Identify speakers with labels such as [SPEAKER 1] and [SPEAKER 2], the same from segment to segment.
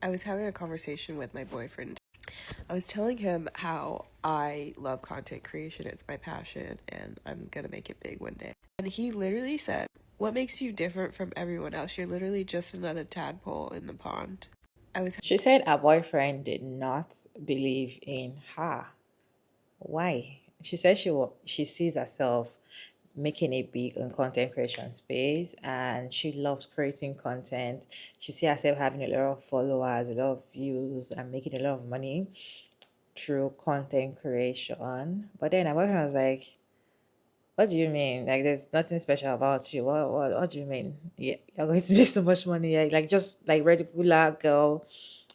[SPEAKER 1] I was having a conversation with my boyfriend. I was telling him how I love content creation, it's my passion, and I'm gonna make it big one day. And he literally said, "What makes you different from everyone else? You're literally just another tadpole in the pond."
[SPEAKER 2] She said her boyfriend did not believe in her. Why? She said she sees herself making it big on content creation space, and she loves creating content. She sees herself having a lot of followers, a lot of views, and making a lot of money through content creation. But then her boyfriend was like, what do you mean? Like, there's nothing special about you. What do you mean? Yeah, you're going to make so much money. Like just like regular girl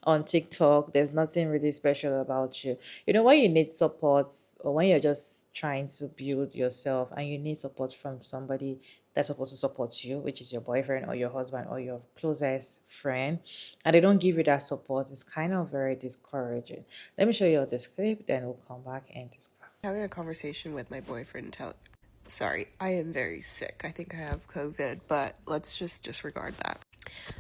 [SPEAKER 2] on TikTok. There's nothing really special about you. You know, when you need support or when you're just trying to build yourself and you need support from somebody that's supposed to support you, which is your boyfriend or your husband or your closest friend, and they don't give you that support, it's kind of very discouraging. Let me show you this clip, then we'll come back and discuss.
[SPEAKER 1] Having a conversation with my boyfriend. Sorry, I am very sick. I think I have COVID, but let's just disregard that.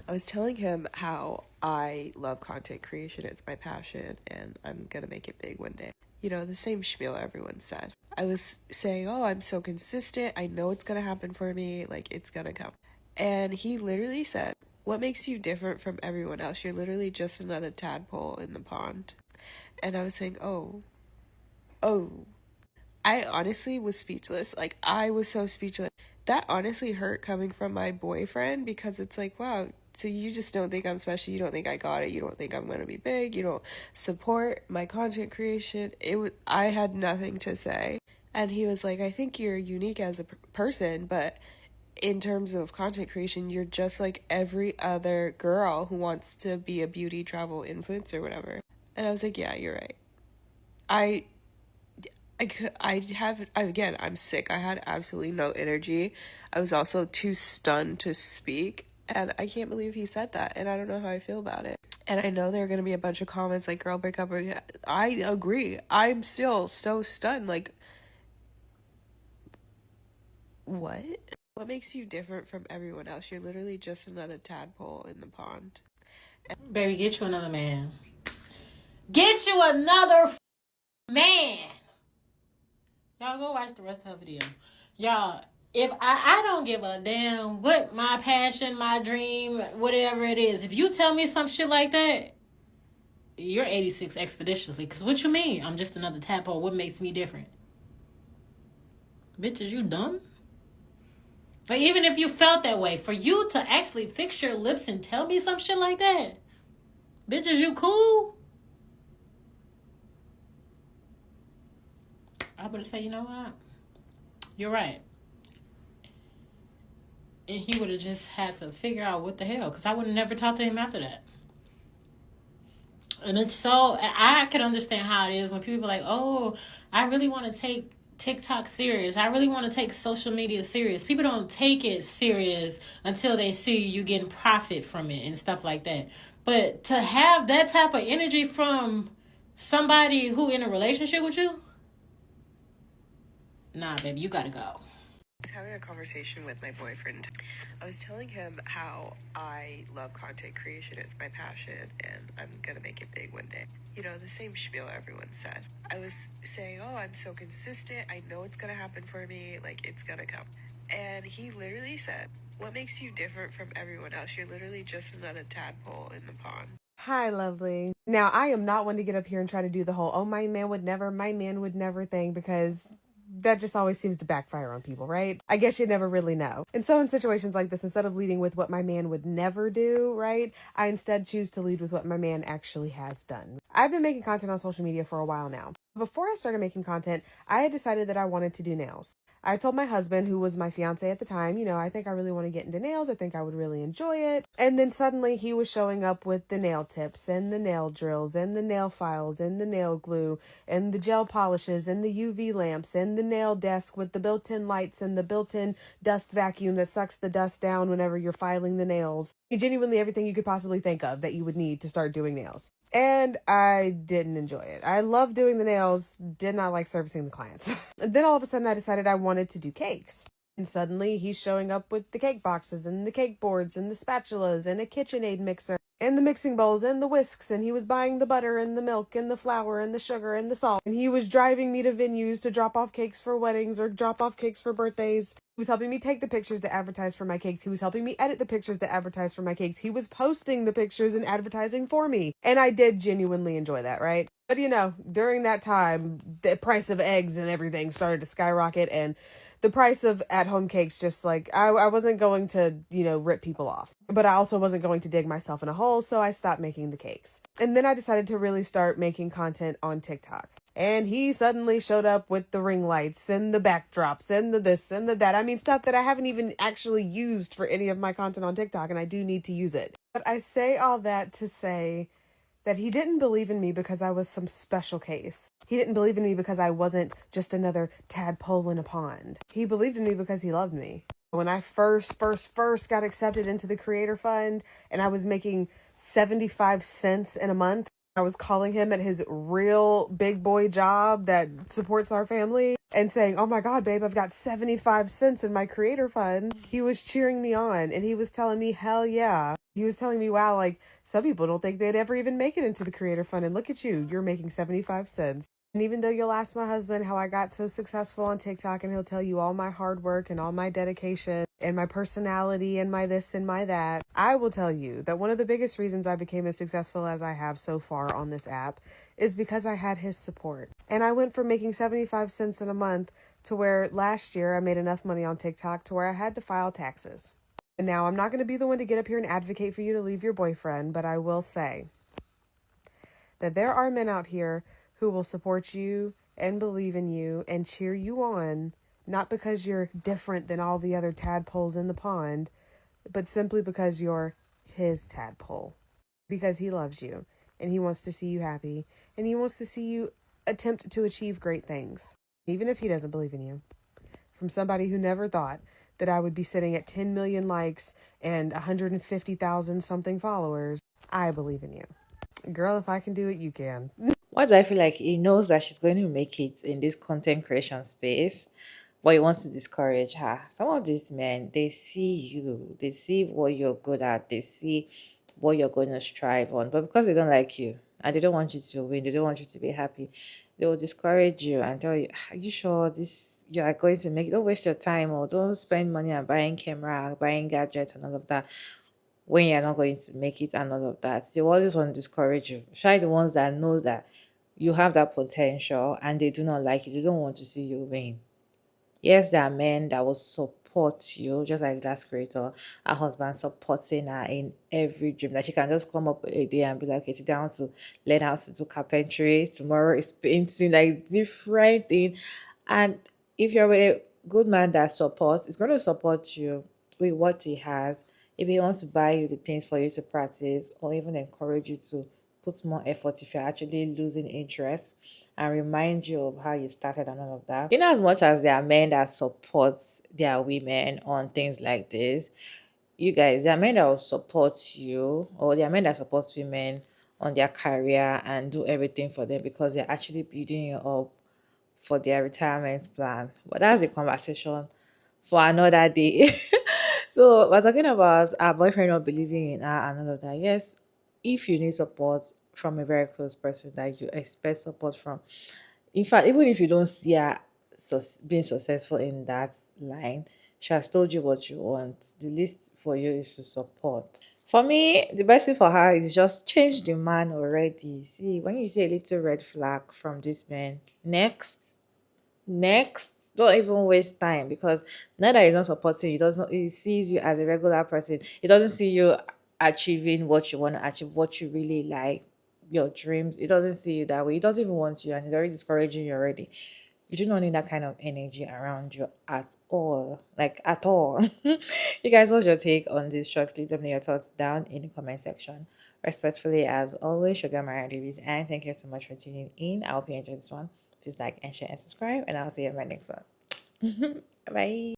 [SPEAKER 1] I was telling him how I love content creation, it's my passion, and I'm gonna make it big one day. You know, the same spiel everyone says. I was saying, "Oh, I'm so consistent. I know it's gonna happen for me. Like, it's gonna come." And he literally said, "What makes you different from everyone else? You're literally just another tadpole in the pond." And I was saying, oh. I honestly was speechless. Like, I was so speechless. That honestly hurt coming from my boyfriend, because it's like, wow, so you just don't think I'm special. You don't think I got it. You don't think I'm going to be big. You don't support my content creation. I had nothing to say. And he was like, "I think you're unique as a person, but in terms of content creation, you're just like every other girl who wants to be a beauty travel influencer or whatever." And I was like, "Yeah, you're right. I again, I'm sick. I had absolutely no energy. I was also too stunned to speak. And I can't believe he said that. And I don't know how I feel about it. And I know there are going to be a bunch of comments like, "Girl, break up." I agree. I'm still so stunned. Like, what? What makes you different from everyone else? You're literally just another tadpole in the pond.
[SPEAKER 3] Baby, get you another man. Get you another man. Y'all go watch the rest of her video. Y'all, if I don't give a damn what my passion, my dream, whatever it is. If you tell me some shit like that, you're 86 expeditiously. Because what you mean? I'm just another tadpole. What makes me different? Bitch, is you dumb? Like, even if you felt that way, for you to actually fix your lips and tell me some shit like that, bitch, is you cool? I would say, you know what? You're right. And he would have just had to figure out what the hell, because I would have never talked to him after that. And it's so, I could understand how it is when people are like, "Oh, I really want to take TikTok serious. I really want to take social media serious." People don't take it serious until they see you getting profit from it and stuff like that. But to have that type of energy from somebody who in a relationship with you, nah, baby, you gotta go.
[SPEAKER 1] I was having a conversation with my boyfriend. I was telling him how I love content creation, it's my passion, and I'm gonna make it big one day. You know, the same spiel everyone says. I was saying, "Oh, I'm so consistent. I know it's gonna happen for me. Like, it's gonna come." And he literally said, "What makes you different from everyone else? You're literally just another tadpole in the pond."
[SPEAKER 4] Hi, lovely. Now, I am not one to get up here and try to do the whole, "oh, my man would never" thing, because that just always seems to backfire on people, right? I guess you never really know. And so in situations like this, instead of leading with what my man would never do, right, I instead choose to lead with what my man actually has done. I've been making content on social media for a while now. Before I started making content, I had decided that I wanted to do nails. I told my husband, who was my fiance at the time, I think I really want to get into nails. I think I would really enjoy it. And then suddenly he was showing up with the nail tips and the nail drills and the nail files and the nail glue and the gel polishes and the UV lamps and the nail desk with the built-in lights and the built-in dust vacuum that sucks the dust down whenever you're filing the nails. Genuinely everything you could possibly think of that you would need to start doing nails. And I didn't enjoy it. I loved doing the nails, did not like servicing the clients. Then all of a sudden I decided I wanted to do cakes. And suddenly he's showing up with the cake boxes and the cake boards and the spatulas and a KitchenAid mixer. and the mixing bowls and the whisks, and he was buying the butter and the milk and the flour and the sugar and the salt. And he was driving me to venues to drop off cakes for weddings or drop off cakes for birthdays. He was helping me take the pictures to advertise for my cakes. He was helping me edit the pictures to advertise for my cakes. He was posting the pictures and advertising for me. And I did genuinely enjoy that, right? But during that time, the price of eggs and everything started to skyrocket, and the price of at-home cakes, just like I wasn't going to rip people off, but I also wasn't going to dig myself in a hole, so I stopped making the cakes. And then I decided to really start making content on TikTok, and he suddenly showed up with the ring lights and the backdrops and the this and the that. I mean, stuff that I haven't even actually used for any of my content on TikTok, and I do need to use it. But I say all that to say that he didn't believe in me because I was some special case. He didn't believe in me because I wasn't just another tadpole in a pond. He believed in me because he loved me. When I first got accepted into the Creator Fund and I was making 75 cents in a month, I was calling him at his real big boy job that supports our family and saying, "Oh my God, babe, I've got 75 cents in my Creator Fund." He was cheering me on and he was telling me, hell yeah. He was telling me, wow, like some people don't think they'd ever even make it into the Creator Fund. And look at you, you're making 75 cents. And even though you'll ask my husband how I got so successful on TikTok, and he'll tell you all my hard work and all my dedication and my personality and my this and my that, I will tell you that one of the biggest reasons I became as successful as I have so far on this app is because I had his support. And I went from making 75 cents in a month to where last year I made enough money on TikTok to where I had to file taxes. And now I'm not going to be the one to get up here and advocate for you to leave your boyfriend, but I will say that there are men out here who will support you and believe in you and cheer you on, not because you're different than all the other tadpoles in the pond, but simply because you're his tadpole. Because he loves you and he wants to see you happy and he wants to see you attempt to achieve great things, even if he doesn't believe in you. From somebody who never thought that I would be sitting at 10 million likes and 150,000 something followers, I believe in you. Girl, if I can do it, you can.
[SPEAKER 2] Why do I feel like he knows that she's going to make it in this content creation space, but he wants to discourage her? Some of these men, they see you, they see what you're good at, they see what you're going to strive on, but because they don't like you and they don't want you to win, they don't want you to be happy, they will discourage you and tell you, "Are you sure this you are going to make it? Don't waste your time, or don't spend money on buying camera, buying gadgets and all of that when you're not going to make it and all of that." They always want to discourage you. Try the ones that knows that you have that potential and they do not like you. They don't want to see you win. Yes, there are men that will support you, just like that creator, her husband supporting her in every dream. That she can just come up a day and be like, okay, today I want to learn how to do carpentry. Tomorrow is painting, like different thing. And if you're with a good man that supports, it's going to support you with what he has. If he wants to buy you the things for you to practice, or even encourage you to put more effort if you're actually losing interest, and remind you of how you started and all of that. In as much as there are men that support their women on things like this, you guys, there are men that will support you, or there are men that support women on their career and do everything for them because they're actually building you up for their retirement plan. But that's a conversation for another day. So we're talking about our boyfriend not believing in her and all of that. Yes, if you need support from a very close person that you expect support from, in fact, even if you don't see her being successful in that line, she has told you what you want. The least for you is to support. For me, the best thing for her is just change the man already. See, when you see a little red flag from this man, next, don't even waste time, because now that he's not supporting you, he sees you as a regular person. He doesn't see you achieving what you want to achieve, what you really like, your dreams. He doesn't see you that way. He doesn't even want you, and he's already discouraging you already. You do not need that kind of energy around you at all, like at all. You guys, what's your take on this short clip? Let me know your thoughts down in the comment section. Respectfully, as always, Sugar Maria Davies, and thank you so much for tuning in. I hope you enjoyed this one. Please like and share and subscribe, and I'll see you in my next one. Bye.